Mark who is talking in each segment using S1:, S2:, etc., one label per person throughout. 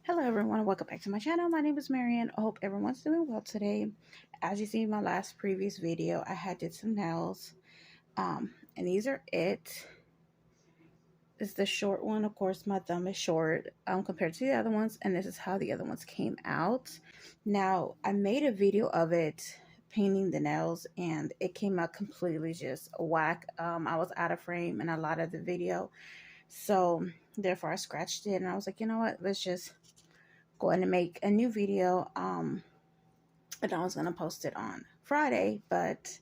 S1: Hello everyone, welcome back to my channel. My name is Marian. I hope everyone's doing well today. As you see in my last previous video, I had did some nails. And these are it. This is the short one. Of course, my thumb is short compared to the other ones, and this is how the other ones came out. Now, I made a video of it painting the nails, and it came out completely just whack. I was out of frame in a lot of the video, so therefore I scratched it, and I was like, you know what, let's just going to make a new video. And I was going to post it on Friday, but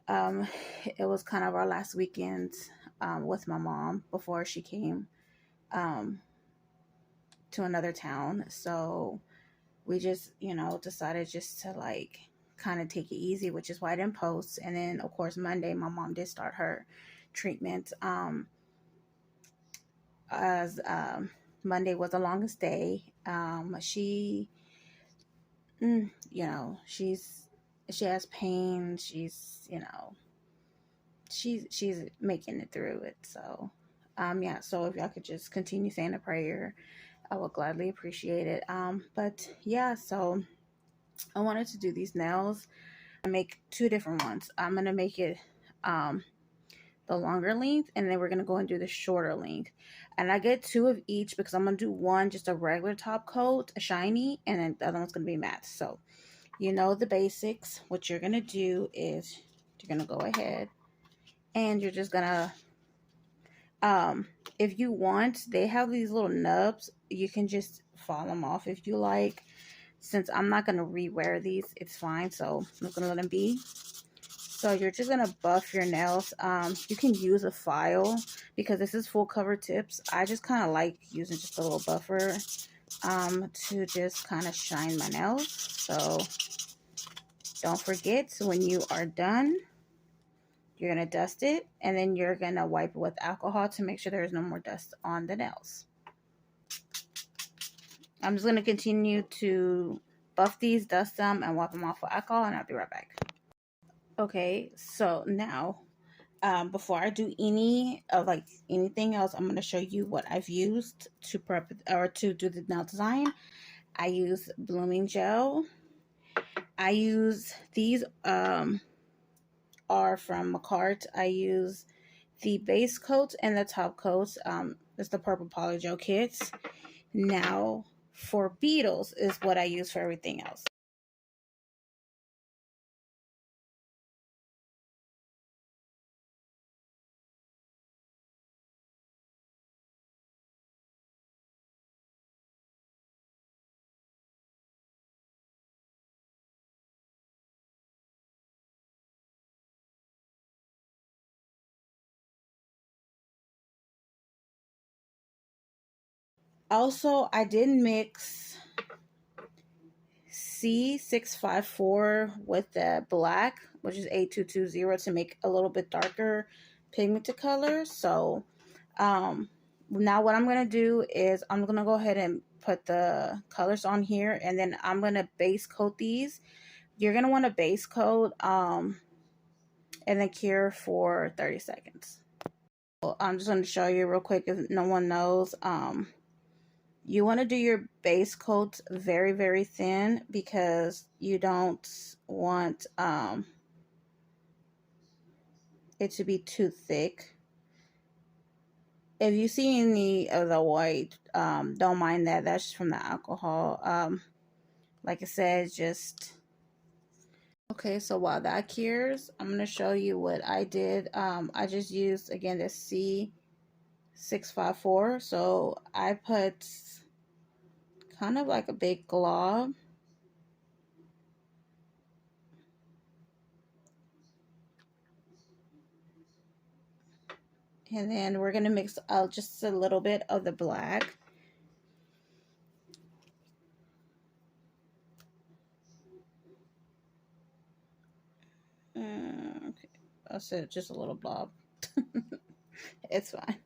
S1: um, it was kind of our last weekend with my mom before she came um, to another town. So we just, decided just to like kind of take it easy, which is why I didn't post. And then, of course, Monday, my mom did start her treatment. As Monday was the longest day. She has pain. She's making it through it. So, yeah. So if y'all could just continue saying a prayer, I would gladly appreciate it. But yeah. So I wanted to do these nails. I make two different ones. I'm gonna make it the longer length, and then we're gonna go and do the shorter length. And I get two of each because I'm gonna do one just a regular top coat, a shiny, and then the other one's gonna be matte. So you know the basics. What you're gonna do is you're gonna go ahead and you're just gonna if you want, they have these little nubs. You can just fall them off if you like. Since I'm not gonna rewear these, it's fine. So I'm just gonna let them be. So you're just gonna buff your nails. You can use a file because this is full cover tips. I just kind of like using just a little buffer to just kind of shine my nails. So don't forget, so when you are done, you're going to dust it, and then you're going to wipe it with alcohol to make sure there's no more dust on the nails. I'm just going to continue to buff these, dust them, and wipe them off with alcohol, and I'll be right back. Okay, so now, before I do anything else, I'm going to show you what I've used to prep or to do the nail design. I use blooming gel. I use these are from Macart. I use the base coat and the top coat. It's the purple polygel kits. Now for beetles is what I use for everything else. Also, I did mix C654 with the black, which is A220, to make a little bit darker pigmented color. So now what I'm going to do is I'm going to go ahead and put the colors on here, and then I'm going to base coat these. You're going to want to base coat and then cure for 30 seconds. I'm just going to show you real quick if no one knows. You want to do your base coat very, very thin because you don't want it to be too thick. If you see any of the white, don't mind that. That's just from the alcohol. Like I said, just... Okay, so while that cures, I'm going to show you what I did. I just used, again, this C654. So I put kind of like a big glob. And then we're going to mix just a little bit of the black. Okay, I said just a little blob. It's fine.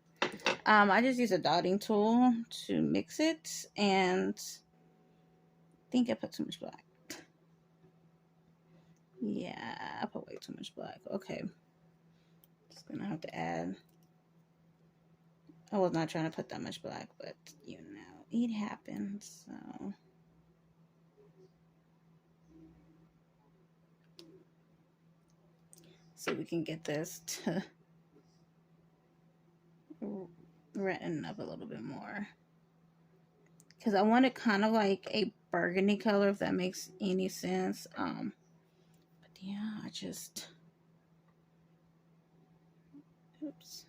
S1: I just use a dotting tool to mix it, and I think I put too much black. Yeah, I put way too much black. Okay, just gonna have to add. I was not trying to put that much black, but you know. it happens. So we can get this to redden up a little bit more. Because I want it kind of like a burgundy color, if that makes any sense. But yeah, I just, oops.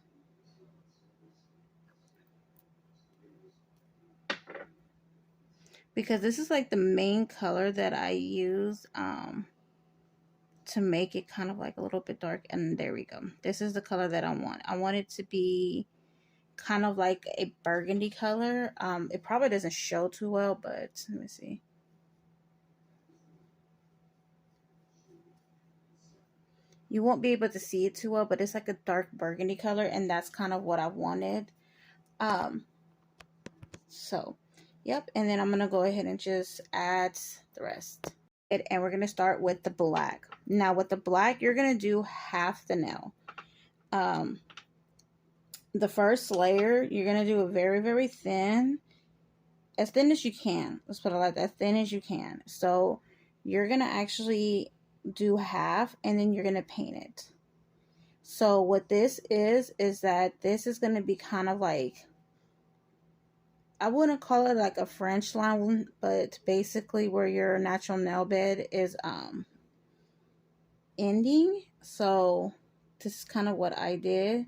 S1: Because this is like the main color that I use to make it kind of like a little bit dark. And there we go. This is the color that I want. I want it to be kind of like a burgundy color. It probably doesn't show too well, but let me see. You won't be able to see it too well, but it's like a dark burgundy color, and that's kind of what I wanted. Um, so, yep, and then I'm going to go ahead and just add the rest. And we're going to start with the black. Now, with the black, you're going to do half the nail. The first layer, you're going to do it very, very thin. As thin as you can. Let's put it like that, as thin as you can. So, you're going to actually do half, and then you're going to paint it. So what this is that this is going to be kind of like, I wouldn't call it like a French line, but basically where your natural nail bed is ending. So this is kind of what I did.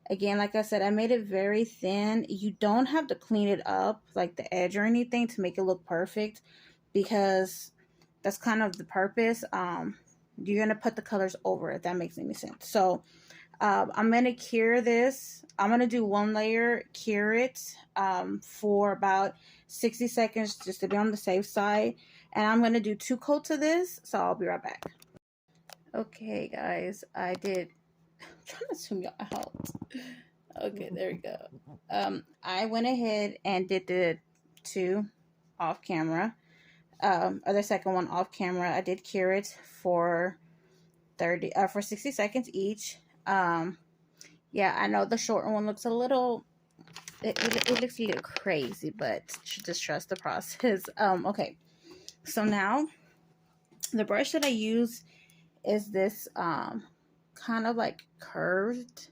S1: Again, like I said, I made it very thin. You don't have to clean it up, like the edge or anything, to make it look perfect, because that's kind of the purpose. You're going to put the colors over it, if that makes any sense. So I'm going to cure this. I'm going to do one layer, cure it for about 60 seconds just to be on the safe side. And I'm going to do 2 coats of this, so I'll be right back. Okay, guys, I did. I'm trying to zoom y'all out. Okay, there we go. I went ahead and did the 2 off camera. Or the second one off camera. I did cure it for 60 seconds each. Yeah, I know the shorter one looks a little, it looks a little crazy, but just trust the process. Okay, so now the brush that I use is this kind of like curved,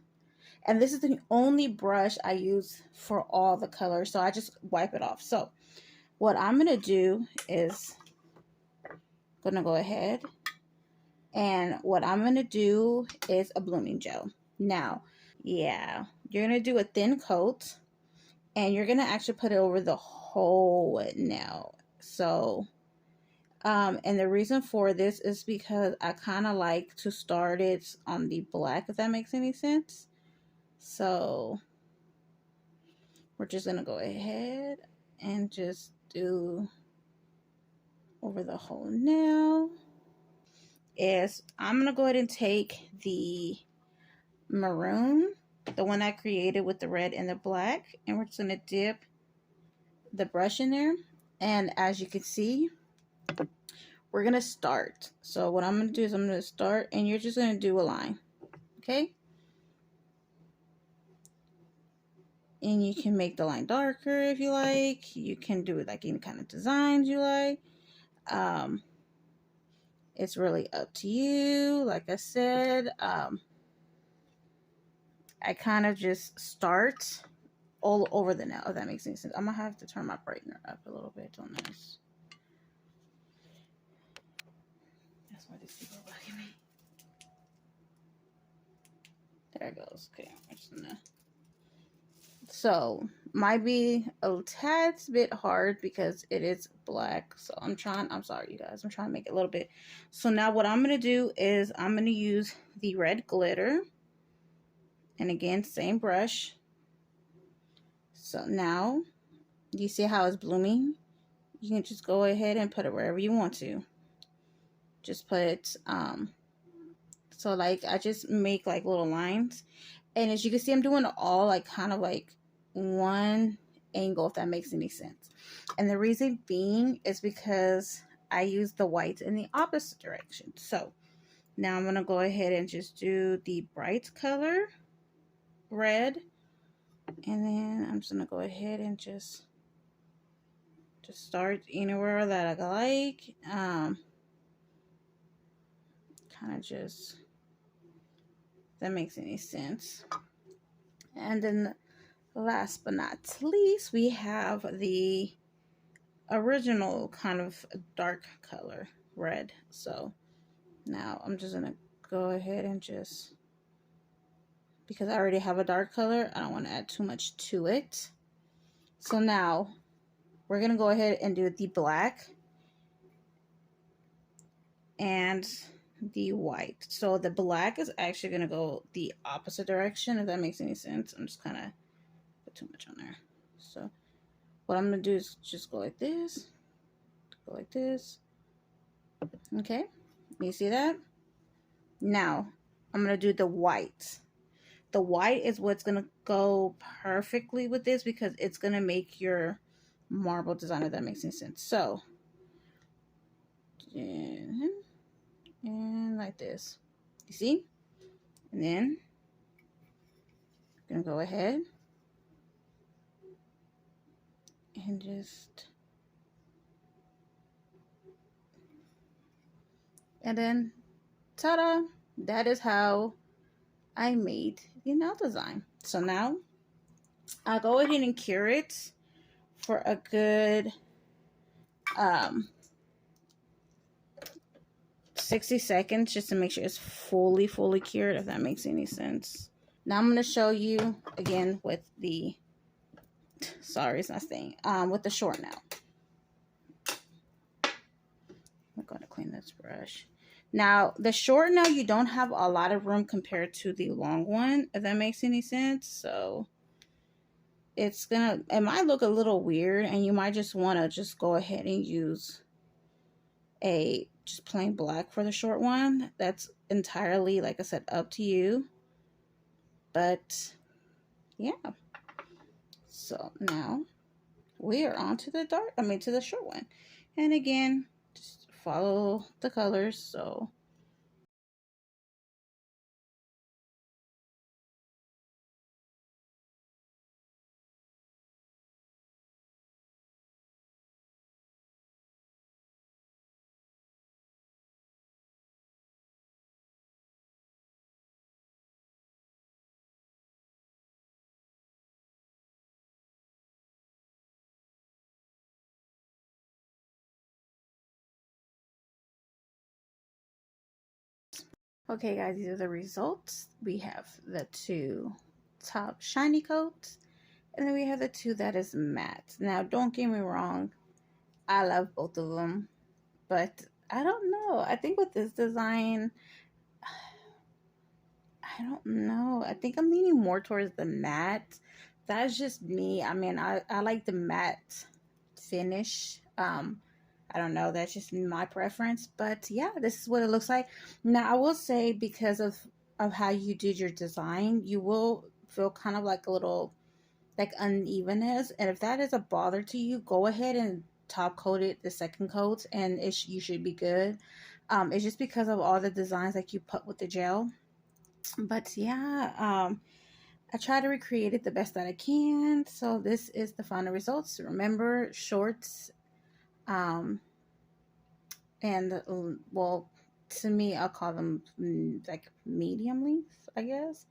S1: and this is the only brush I use for all the colors, so I just wipe it off. So what I'm gonna do is gonna go ahead, and what I'm gonna do is a blooming gel. Now, yeah, you're gonna do a thin coat, and you're gonna actually put it over the whole nail. So and the reason for this is because I kind of like to start it on the black, if that makes any sense. So we're just gonna go ahead and just do over the whole nail. I'm gonna go ahead and take the maroon, the one I created with the red and the black, and we're just gonna dip the brush in there. And as you can see, we're gonna start. So what I'm gonna do is I'm gonna start, and you're just gonna do a line, okay? And you can make the line darker if you like. You can do it like any kind of designs you like. It's really up to you. Like I said, I kind of just start all over the nail, if that makes any sense. I'm gonna have to turn my brightener up a little bit on this. That's why this people bugging me. There it goes. Okay, I'm just gonna. So might be a tad bit hard because it is black. So I'm sorry you guys, I'm trying to make it a little bit. So now what I'm going to do is I'm going to use the red glitter. And again, same brush. So now you see how it's blooming? You can just go ahead and put it wherever you want to. Just put, so like I just make like little lines. And as you can see, I'm doing it all like kind of like one angle, if that makes any sense. And the reason being is because I use the white in the opposite direction. So now I'm going to go ahead and just do the bright color, red. And then I'm just going to go ahead and just Just start anywhere that I like. Kind of just, if that makes any sense. And then last but not least, we have the original kind of dark color, red. So now I'm just going to go ahead and just, because I already have a dark color, I don't want to add too much to it. So now we're going to go ahead and do the black and the white. So the black is actually going to go the opposite direction, if that makes any sense. I'm just kind of put too much on there. So what I'm going to do is just go like this, go like this. Okay, you see that? Now I'm going to do the white. The white is what's going to go perfectly with this because it's going to make your marble design, if that makes any sense. So and like this, you see? And then I'm gonna go ahead and just, and then ta-da, that is how I made the nail design. So now I'll go ahead and cure it for a good 60 seconds just to make sure it's fully cured, if that makes any sense. Now I'm going to show you again with the, sorry, it's not staying, with the short nail. I'm going to clean this brush. Now, the short nail, you don't have a lot of room compared to the long one, if that makes any sense. So it's gonna, it might look a little weird, and you might just want to just go ahead and use a just plain black for the short one. That's entirely, like I said, up to you. But yeah. So now we are on to the dark, to the short one. And again, just follow the colors. So okay, guys, these are the results. We have the two top shiny coats, and then we have the two that is matte. Now, don't get me wrong, I love both of them, but I don't know. I think with this design, I don't know. I think I'm leaning more towards the matte. That's just me. I like the matte finish. I don't know. That's just my preference. But yeah, this is what it looks like. Now, I will say, because of how you did your design, you will feel kind of like a little like unevenness. And if that is a bother to you, go ahead and top coat it the second coat, and you should be good. It's just because of all the designs that you put with the gel. But yeah, I try to recreate it the best that I can. So this is the final results. Remember, shorts, and well, to me, I'll call them like medium length, I guess.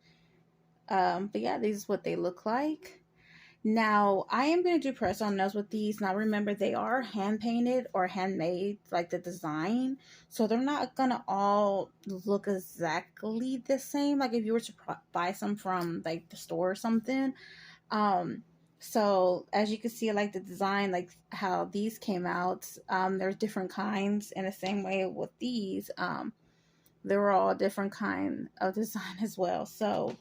S1: But yeah, this is what they look like. Now, I am going to do press-on nails with these. Now, remember, they are hand-painted or handmade, like the design. So, they're not going to all look exactly the same. Like, if you were to buy some from, like, the store or something. So, as you can see, like, the design, like, how these came out, there's different kinds. And the same way with these, they were all different kind of design as well. So,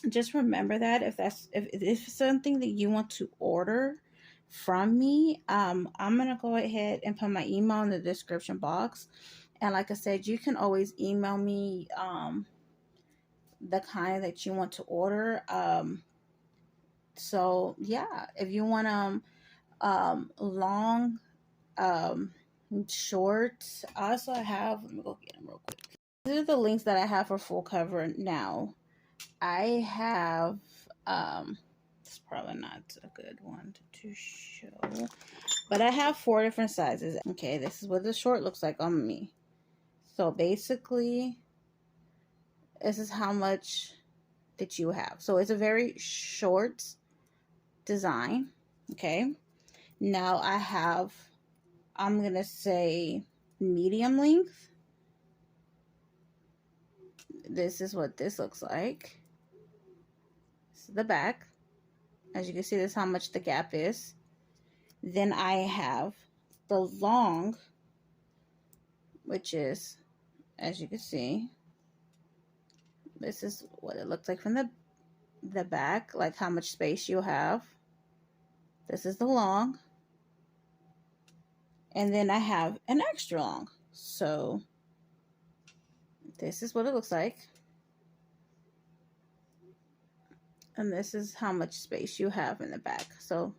S1: just remember that if it's something that you want to order from me, I'm gonna go ahead and put my email in the description box. And like I said, you can always email me the kind that you want to order. So yeah, if you want long, short, also I have, let me go get them real quick. These are the links that I have for full cover now. I have, it's probably not a good one to show. But I have 4 different sizes. Okay, this is what the short looks like on me. So basically, this is how much that you have. So it's a very short design. Okay. Now I have, I'm going to say medium length. This is what this looks like. This is the back. As you can see, this is how much the gap is. Then I have the long, which is, as you can see, this is what it looks like from the back, like how much space you have. This is the long. And then I have an extra long. So this is what it looks like. And this is how much space you have in the back. So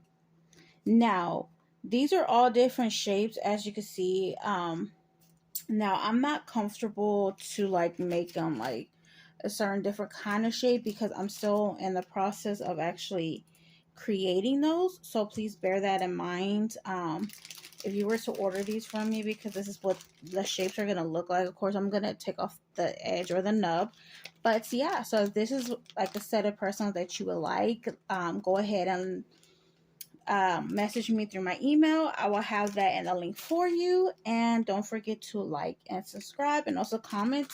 S1: now these are all different shapes, as you can see. Now I'm not comfortable to like make them like a certain different kind of shape because I'm still in the process of actually creating those. So please bear that in mind. If you were to order these from me, because this is what the shapes are going to look like. Of course, I'm going to take off the edge or the nub. But yeah, so if this is like a set of personals that you would like, go ahead and message me through my email. I will have that in the link for you. And don't forget to like and subscribe and also comment